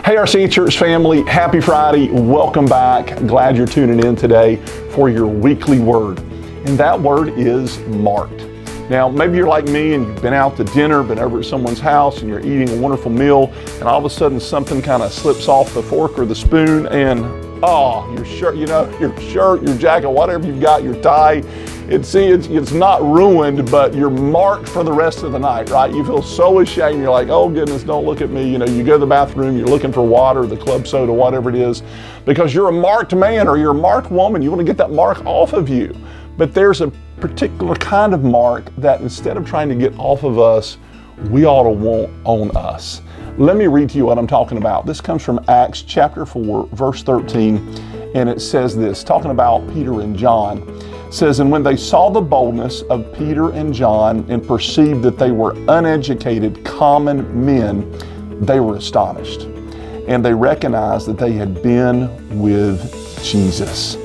Hey, RC Church family, happy Friday. Welcome back. Glad you're tuning in today for your weekly word. And that word is marked. Now, maybe you're like me and you've been out to dinner, been over at someone's house and you're eating a wonderful meal, and all of a sudden something kind of slips off the fork or the spoon and your shirt, your jacket, whatever you've got, your tie, it's not ruined, but you're marked for the rest of the night, right? You feel so ashamed. You're like, oh goodness, don't look at me. You go to the bathroom, you're looking for water, the club soda, whatever it is, because you're a marked man or you're a marked woman. You want to get that mark off of you. But there's a particular kind of mark that instead of trying to get off of us, we ought to want on us. Let me read to you what I'm talking about. This comes from Acts chapter 4, verse 13, and it says this, talking about Peter and John. It says, and when they saw the boldness of Peter and John and perceived that they were uneducated, common men, they were astonished. And they recognized that they had been with Jesus.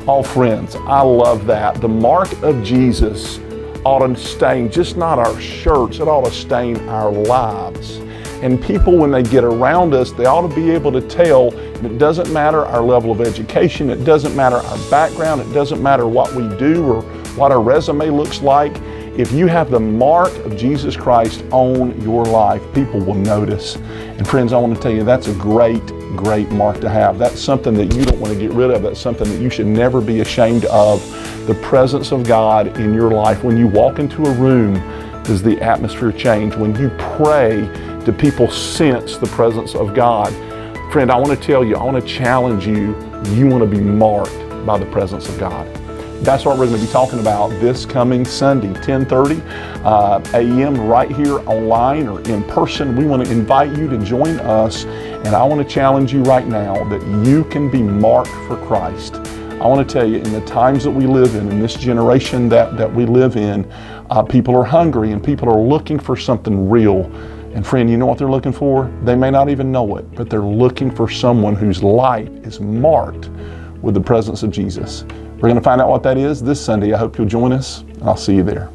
Oh, friends, I love that. The mark of Jesus ought to stain just not our shirts, it ought to stain our lives. And people, when they get around us, they ought to be able to tell, and it doesn't matter our level of education, it doesn't matter our background, it doesn't matter what we do or what our resume looks like. If you have the mark of Jesus Christ on your life, people will notice. And friends, I want to tell you, that's a great mark to have. That's something that you don't want to get rid of. That's something that you should never be ashamed of. The presence of God in your life. When you walk into a room, does the atmosphere change? When you pray, do people sense the presence of God? Friend, I want to tell you, I want to challenge you, you want to be marked by the presence of God. That's what we're going to be talking about this coming Sunday, 10:30 a.m. right here online or in person. We want to invite you to join us, and I want to challenge you right now that you can be marked for Christ. I want to tell you, in the times that we live in this generation that we live in, people are hungry and people are looking for something real. And friend, you know what they're looking for? They may not even know it, but they're looking for someone whose life is marked with the presence of Jesus. We're going to find out what that is this Sunday. I hope you'll join us, and I'll see you there.